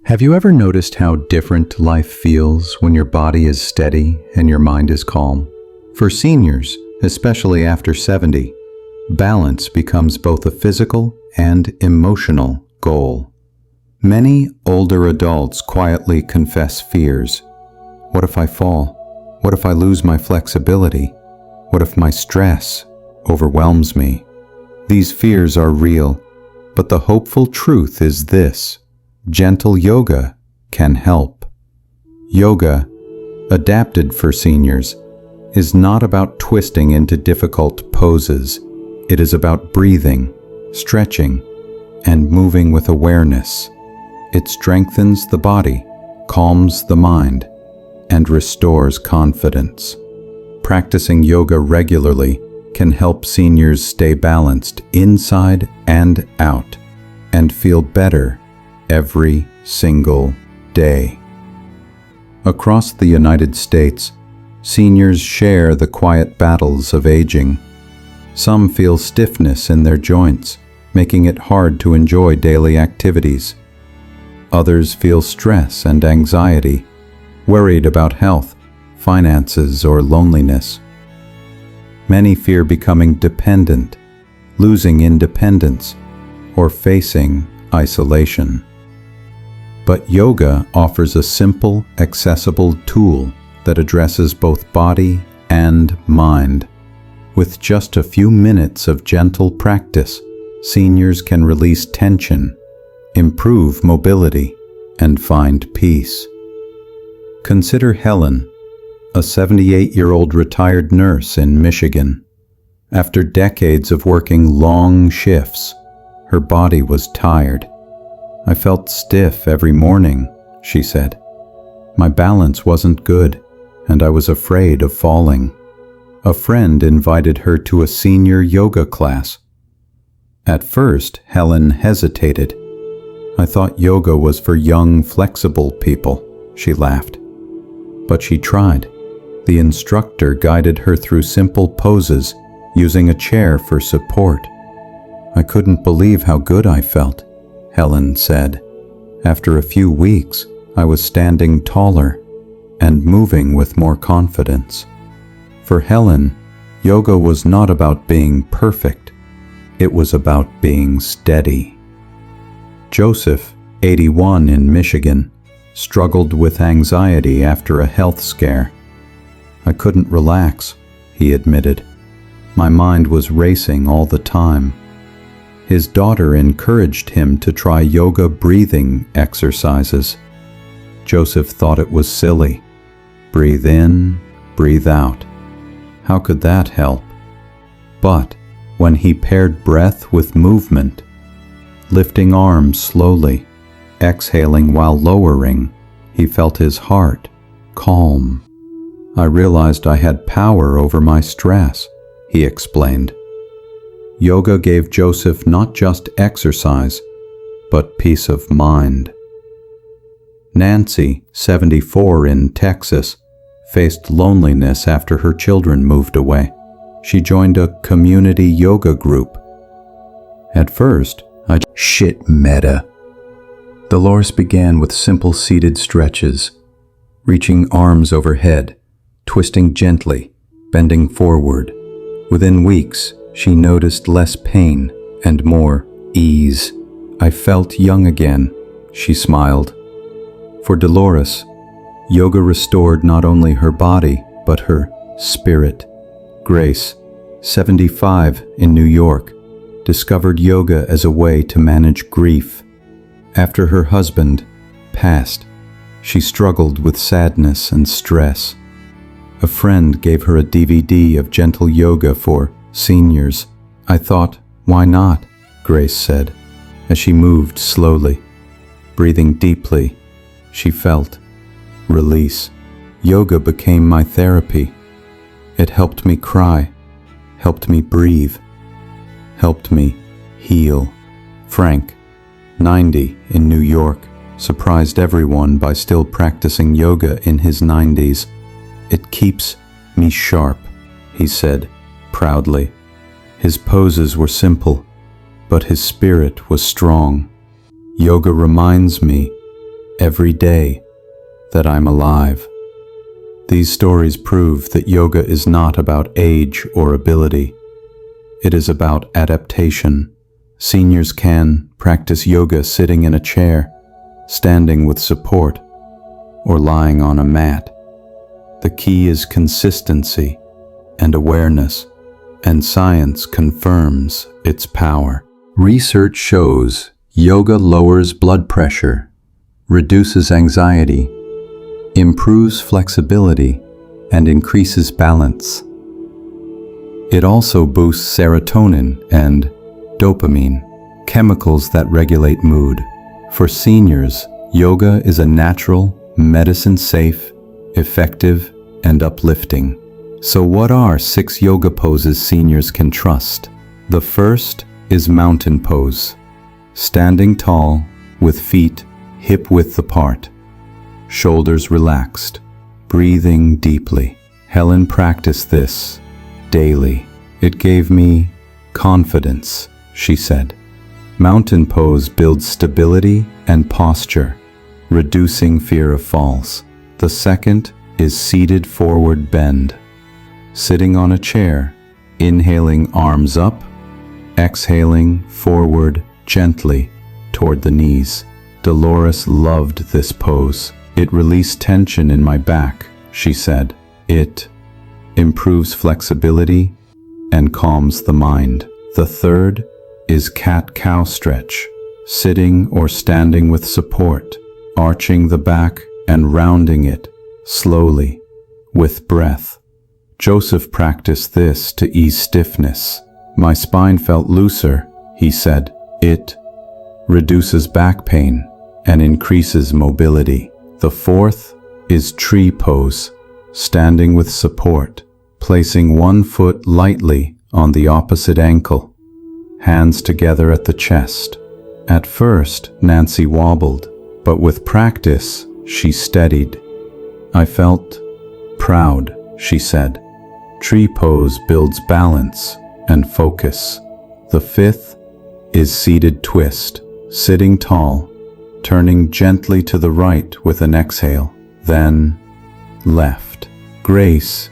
Have you ever noticed how different life feels when your body is steady and your mind is calm? For seniors, especially after 70, balance becomes both a physical and emotional goal. Many older adults quietly confess fears. What if I fall? What if I lose my flexibility? What if my stress overwhelms me? These fears are real, but the hopeful truth is this: gentle yoga can help. Yoga, adapted for seniors, is not about twisting into difficult poses. It is about breathing, stretching, and moving with awareness. It strengthens the body, calms the mind, and restores confidence. Practicing yoga regularly can help seniors stay balanced inside and out and feel better every single day. Across the United States, seniors share the quiet battles of aging. Some feel stiffness in their joints, making it hard to enjoy daily activities. Others feel stress and anxiety, worried about health, finances, or loneliness. Many fear becoming dependent, losing independence, or facing isolation. But yoga offers a simple, accessible tool that addresses both body and mind. With just a few minutes of gentle practice, seniors can release tension, improve mobility, and find peace. Consider Helen, a 78-year-old retired nurse in Michigan. After decades of working long shifts, her body was tired. "I felt stiff every morning," she said. "My balance wasn't good, and I was afraid of falling." A friend invited her to a senior yoga class. At first, Helen hesitated. "I thought yoga was for young, flexible people," she laughed. But she tried. The instructor guided her through simple poses, using a chair for support. "I couldn't believe how good I felt," Helen said. "After a few weeks, I was standing taller and moving with more confidence." For Helen, yoga was not about being perfect. It was about being steady. Joseph, 81 in Michigan, struggled with anxiety after a health scare. "I couldn't relax," he admitted. "My mind was racing all the time." His daughter encouraged him to try yoga breathing exercises. Joseph thought it was silly. Breathe in, breathe out. How could that help? But when he paired breath with movement, lifting arms slowly, exhaling while lowering, he felt his heart calm. "I realized I had power over my stress," he explained. Yoga gave Joseph not just exercise, but peace of mind. Nancy, 74 in Texas, faced loneliness after her children moved away. She joined a community yoga group. At first, meta. Dolores began with simple seated stretches, reaching arms overhead, twisting gently, bending forward. Within weeks, she noticed less pain and more ease. "I felt young again," she smiled. For Dolores, yoga restored not only her body, but her spirit. Grace, 75 in New York, discovered yoga as a way to manage grief. After her husband passed, she struggled with sadness and stress. A friend gave her a DVD of gentle yoga for seniors. "I thought, why not?" Grace said, as she moved slowly. Breathing deeply, she felt release. "Yoga became my therapy. It helped me cry, helped me breathe, helped me heal." Frank, 90 in New York, surprised everyone by still practicing yoga in his 90s. "It keeps me sharp," he said proudly. His poses were simple, but his spirit was strong. "Yoga reminds me every day that I'm alive. These stories prove that yoga is not about age or ability. It is about adaptation. Seniors can practice yoga sitting in a chair, standing with support, or lying on a mat. The key is consistency and awareness, and science confirms its power. Research shows yoga lowers blood pressure, reduces anxiety, improves flexibility, and increases balance. It also boosts serotonin and dopamine, chemicals that regulate mood. For seniors, yoga is a natural, medicine-safe, effective, and uplifting. So what are 6 yoga poses seniors can trust? The first is mountain pose. Standing tall, with feet hip-width apart, shoulders relaxed, breathing deeply. Helen practiced this daily. It gave me confidence, she said. Mountain pose builds stability and posture, reducing fear of falls. The second is seated forward bend. Sitting on a chair, inhaling arms up, exhaling forward gently toward the knees. Dolores loved this pose. It released tension in my back, she said. It improves flexibility and calms the mind. The third is cat-cow stretch. Sitting or standing with support, arching the back and rounding it slowly with breath. Joseph practiced this to ease stiffness. My spine felt looser, he said. It reduces back pain and increases mobility. The fourth is tree pose, standing with support, placing one foot lightly on the opposite ankle, hands together at the chest. At first, Nancy wobbled, but with practice, she steadied. I felt proud, she said. Tree pose builds balance and focus. The fifth is seated twist, sitting tall, turning gently to the right with an exhale, then left. Grace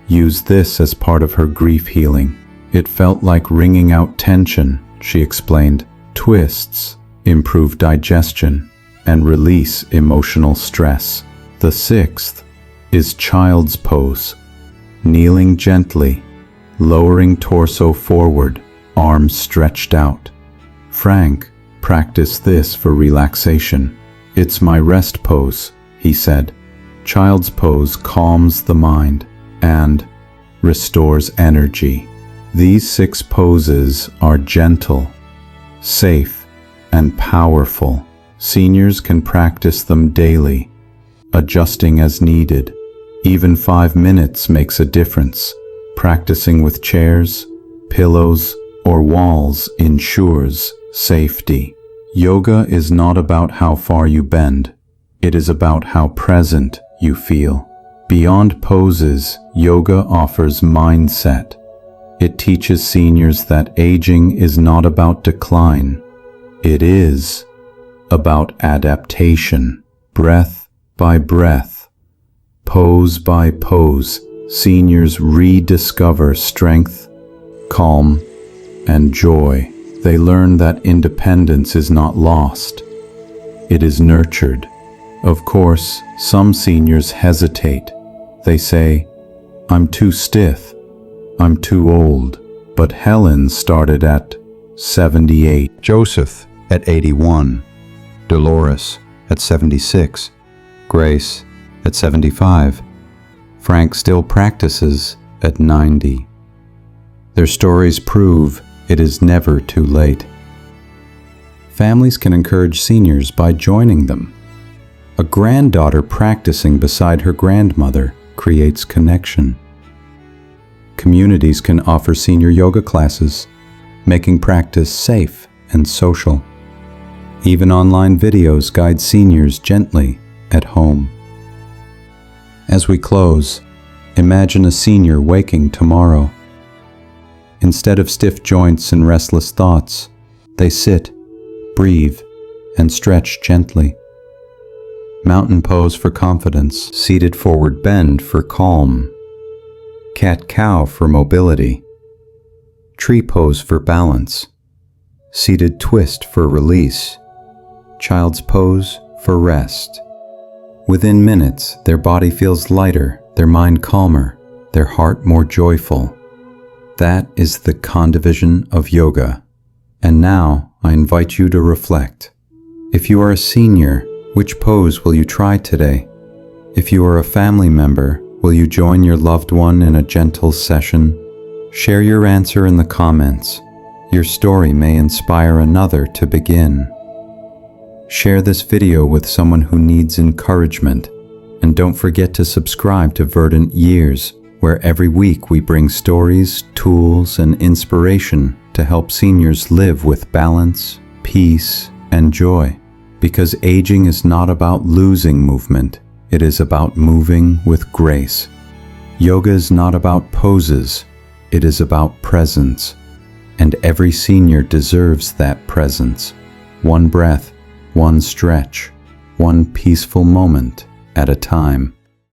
used this as part of her grief healing. It felt like wringing out tension, she explained. Twists improve digestion and release emotional stress. The sixth is child's pose, kneeling gently, lowering torso forward, arms stretched out. Frank practiced this for relaxation. It's my rest pose, he said. Child's pose calms the mind and restores energy. These 6 poses are gentle, safe, and powerful. Seniors can practice them daily, adjusting as needed. Even 5 minutes makes a difference. Practicing with chairs, pillows, or walls ensures safety. Yoga is not about how far you bend. It is about how present you feel. Beyond poses, yoga offers mindset. It teaches seniors that aging is not about decline. It is about adaptation. Breath by breath, pose by pose, seniors rediscover strength, calm, and joy. They learn that independence is not lost. It is nurtured. Of course, some seniors hesitate. They say, "I'm too stiff. I'm too old." But Helen started at 78. Joseph at 81. Dolores at 76. Grace at 75. Frank still practices at 90. Their stories prove it is never too late. Families can encourage seniors by joining them. A granddaughter practicing beside her grandmother creates connection. Communities can offer senior yoga classes, making practice safe and social. Even online videos guide seniors gently at home. As we close, imagine a senior waking tomorrow. Instead of stiff joints and restless thoughts, they sit, breathe, and stretch gently. Mountain pose for confidence. Seated forward bend for calm. Cat-cow for mobility. Tree pose for balance. Seated twist for release. Child's pose for rest. Within minutes, their body feels lighter, their mind calmer, their heart more joyful. That is the condivision of yoga. And now, I invite you to reflect. If you are a senior, which pose will you try today? If you are a family member, will you join your loved one in a gentle session? Share your answer in the comments. Your story may inspire another to begin. Share this video with someone who needs encouragement. And don't forget to subscribe to Verdant Years, where every week we bring stories, tools, and inspiration to help seniors live with balance, peace, and joy. Because aging is not about losing movement, it is about moving with grace. Yoga is not about poses, it is about presence. And every senior deserves that presence. One breath, one stretch, one peaceful moment at a time.